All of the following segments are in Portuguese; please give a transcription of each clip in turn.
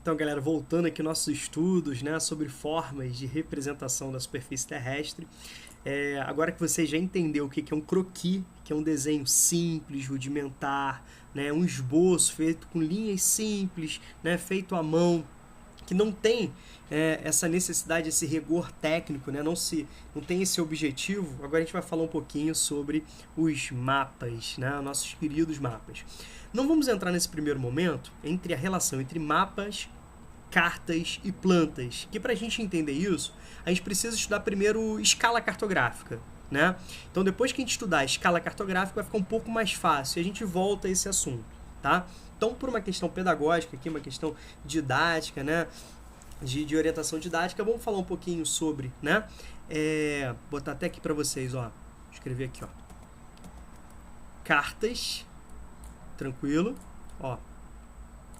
Então, galera, voltando aqui nossos estudos, né, sobre formas de representação da superfície terrestre. Agora que você já entendeu o que é um croquis, que é um desenho simples, rudimentar, né, um esboço feito com linhas simples, né, feito à mão, que não tem essa necessidade, esse rigor técnico, né? Não tem esse objetivo. Agora a gente vai falar um pouquinho sobre os mapas, né? Nossos queridos mapas. Não vamos entrar nesse primeiro momento entre a relação entre mapas, cartas e plantas, que para a gente entender isso, a gente precisa estudar primeiro escala cartográfica, né? Então depois que a gente estudar a escala cartográfica vai ficar um pouco mais fácil e a gente volta a esse assunto, tá? Então, por uma questão pedagógica aqui, uma questão didática, né, de orientação didática, vamos falar um pouquinho sobre, né, botar até aqui para vocês, ó, escrever aqui, ó, cartas, tranquilo, ó,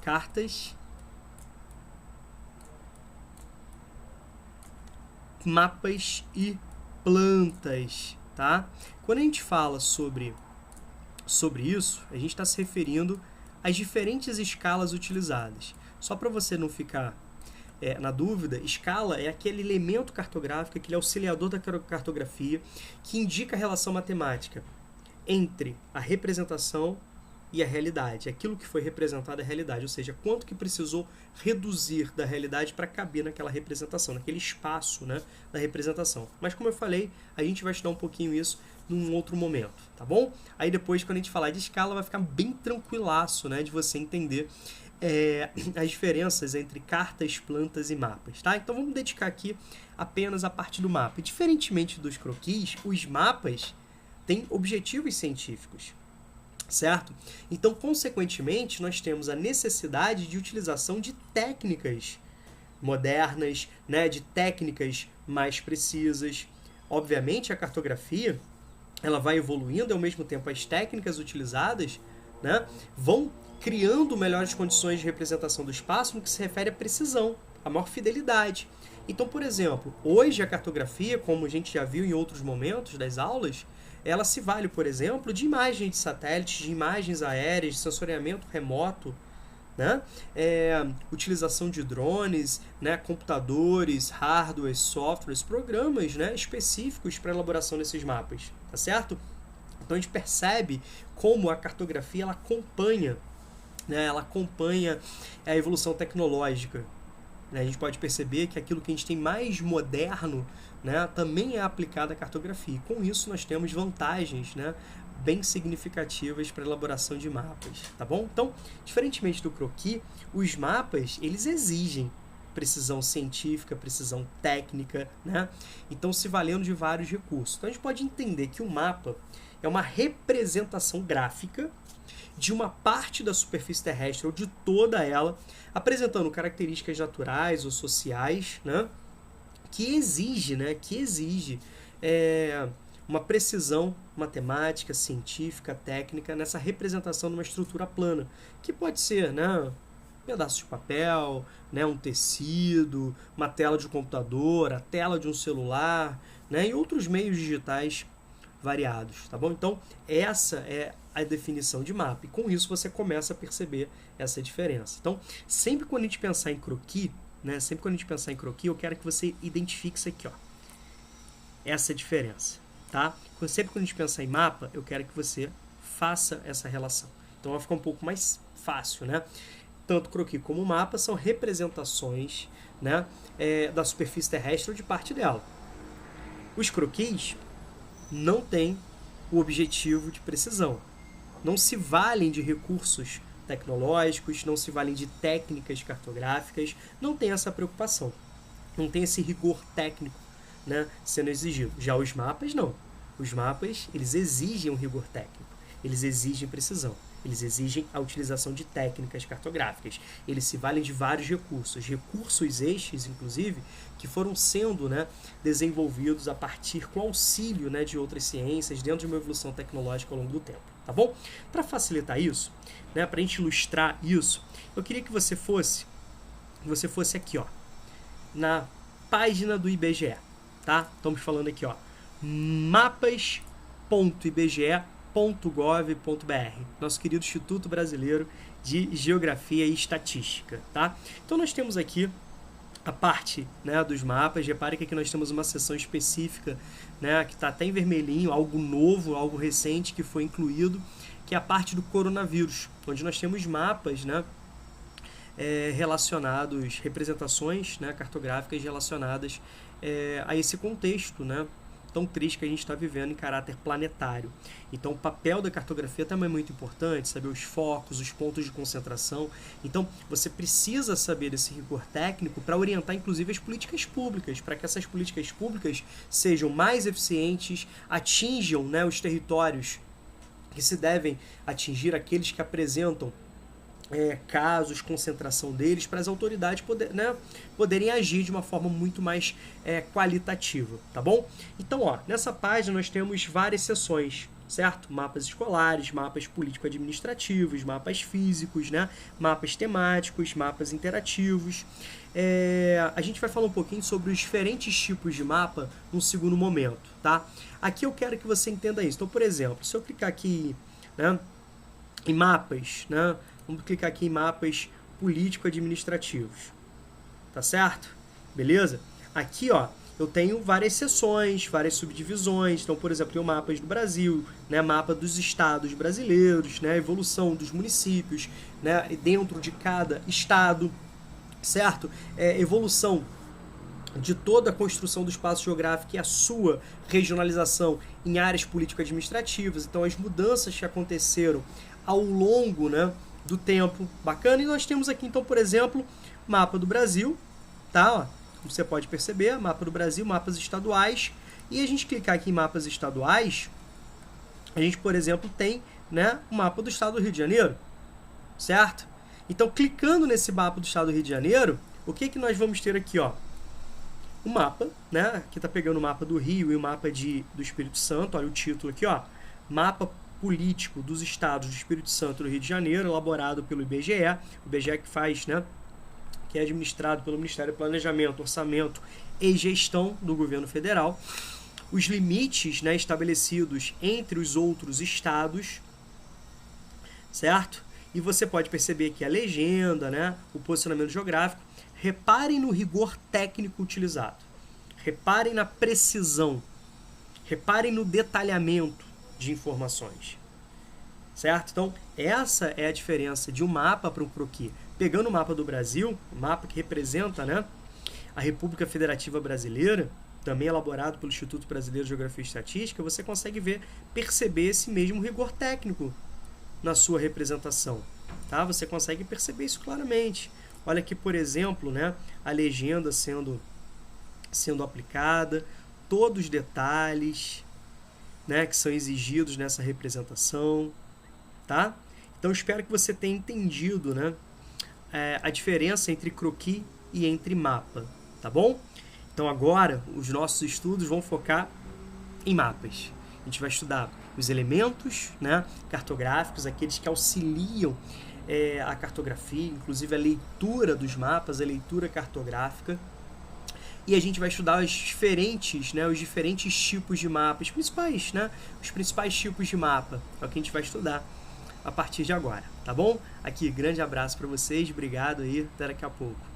cartas, mapas e plantas, tá? Quando a gente fala sobre isso, a gente está se referindo às diferentes escalas utilizadas. Só para você não ficar na dúvida, escala é aquele elemento cartográfico, aquele auxiliador da cartografia que indica a relação matemática entre a representação e a realidade. Aquilo que foi representado é a realidade, ou seja, quanto que precisou reduzir da realidade para caber naquela representação, naquele espaço, né, da representação. Mas como eu falei, a gente vai estudar um pouquinho isso num outro momento, tá bom? Aí depois, quando a gente falar de escala, vai ficar bem tranquilaço, né, de você entender as diferenças entre cartas, plantas e mapas, tá? Então vamos dedicar aqui apenas a parte do mapa. E, diferentemente dos croquis, os mapas têm objetivos científicos, certo? Então, consequentemente, nós temos a necessidade de utilização de técnicas modernas, né, de técnicas mais precisas. Obviamente, a cartografia ela vai evoluindo e, ao mesmo tempo, as técnicas utilizadas, né, vão criando melhores condições de representação do espaço no que se refere à precisão, à maior fidelidade. Então, por exemplo, hoje a cartografia, como a gente já viu em outros momentos das aulas, ela se vale, por exemplo, de imagens de satélites, de imagens aéreas, de sensoriamento remoto, né? Utilização de drones, né? Computadores, hardware, softwares, programas, né? Específicos para a elaboração desses mapas, tá certo? Então a gente percebe como a cartografia ela acompanha, né? Ela acompanha a evolução tecnológica. A gente pode perceber que aquilo que a gente tem mais moderno, né, também é aplicado à cartografia. E com isso nós temos vantagens, né, bem significativas para a elaboração de mapas, tá bom? Então, diferentemente do croquis, os mapas eles exigem precisão científica, precisão técnica, né? Então, se valendo de vários recursos. Então, a gente pode entender que o mapa é uma representação gráfica de uma parte da superfície terrestre ou de toda ela, apresentando características naturais ou sociais, né, que exige uma precisão matemática, científica, técnica nessa representação de uma estrutura plana, que pode ser, né, um pedaço de papel, né, um tecido, uma tela de um computador, a tela de um celular, né, e outros meios digitais variados, tá bom? Então, essa é a definição de mapa. E com isso você começa a perceber essa diferença. Então, sempre quando a gente pensar em croquis, né? Sempre quando a gente pensar em croquis, eu quero que você identifique isso aqui, ó. Essa diferença, tá? Sempre quando a gente pensar em mapa, eu quero que você faça essa relação. Então, vai ficar um pouco mais fácil, né? Tanto croquis como mapa são representações, né, da superfície terrestre ou de parte dela. Os croquis não têm o objetivo de precisão. Não se valem de recursos tecnológicos, não se valem de técnicas cartográficas, não tem essa preocupação. Não tem esse rigor técnico, né, sendo exigido. Já os mapas, não. Os mapas, eles exigem um rigor técnico. Eles exigem precisão. Eles exigem a utilização de técnicas cartográficas. Eles se valem de vários recursos. Recursos estes, inclusive, que foram sendo, né, desenvolvidos a partir com auxílio, né, de outras ciências dentro de uma evolução tecnológica ao longo do tempo. Tá bom? Para facilitar isso, né, para a gente ilustrar isso, eu queria que você fosse aqui, ó, na página do IBGE. Tá? Estamos falando aqui, ó, mapas.ibge.gov.br, nosso querido Instituto Brasileiro de Geografia e Estatística, tá? Então nós temos aqui a parte, né, dos mapas. Repare que aqui nós temos uma seção específica, né, que está até em vermelhinho, algo novo, algo recente que foi incluído, que é a parte do coronavírus, onde nós temos mapas, né, relacionados, representações, né, cartográficas relacionadas a esse contexto, né, tão triste que a gente está vivendo em caráter planetário. Então, o papel da cartografia também é muito importante, saber os focos, os pontos de concentração. Então, você precisa saber desse rigor técnico para orientar, inclusive, as políticas públicas, para que essas políticas públicas sejam mais eficientes, atinjam, né, os territórios que se devem atingir, aqueles que apresentam casos, concentração deles, para as autoridades poderem agir de uma forma muito mais qualitativa, tá bom? Então, ó, nessa página nós temos várias seções, certo? Mapas escolares, mapas político-administrativos, mapas físicos, né? Mapas temáticos, mapas interativos. A gente vai falar um pouquinho sobre os diferentes tipos de mapa num segundo momento, tá? Aqui eu quero que você entenda isso. Então, por exemplo, se eu clicar aqui, né, em mapas, né? Vamos clicar aqui em mapas político-administrativos, tá certo? Beleza? Aqui, ó, eu tenho várias seções, várias subdivisões. Então, por exemplo, tem o mapas do Brasil, né, mapa dos estados brasileiros, né, evolução dos municípios, né, dentro de cada estado, certo? Evolução de toda a construção do espaço geográfico e a sua regionalização em áreas político-administrativas. Então, as mudanças que aconteceram ao longo, né, do tempo, bacana. E nós temos aqui, então, por exemplo, mapa do Brasil, tá? Ó, como você pode perceber, mapa do Brasil, mapas estaduais. E a gente clicar aqui em mapas estaduais, a gente, por exemplo, tem, né, o mapa do estado do Rio de Janeiro, certo? Então, clicando nesse mapa do estado do Rio de Janeiro, o que que nós vamos ter aqui, ó? O mapa, né? Aqui tá pegando o mapa do Rio e o mapa do Espírito Santo. Olha o título aqui, ó. Mapa político dos estados do Espírito Santo e do Rio de Janeiro, elaborado pelo IBGE, o IBGE que faz, né, que é administrado pelo Ministério do Planejamento, Orçamento e Gestão do Governo Federal. Os limites, né, estabelecidos entre os outros estados, certo? E você pode perceber aqui a legenda, né, o posicionamento geográfico. Reparem no rigor técnico utilizado, reparem na precisão, reparem no detalhamento de informações, certo? Então, essa é a diferença de um mapa para um croquis. Pegando o mapa do Brasil, o mapa que representa, né, a República Federativa Brasileira, também elaborado pelo Instituto Brasileiro de Geografia e Estatística, você consegue perceber esse mesmo rigor técnico na sua representação, tá? Você consegue perceber isso claramente. Olha aqui, por exemplo, né, a legenda sendo aplicada, todos os detalhes, né, que são exigidos nessa representação, tá? Então, espero que você tenha entendido, né, a diferença entre croquis e entre mapa, tá bom? Então, agora, os nossos estudos vão focar em mapas. A gente vai estudar os elementos, né, cartográficos, aqueles que auxiliam a cartografia, inclusive a leitura dos mapas, a leitura cartográfica. E a gente vai estudar os diferentes tipos de mapas, os principais tipos de mapa. É o que a gente vai estudar a partir de agora, tá bom? Aqui, grande abraço para vocês, obrigado aí, até daqui a pouco.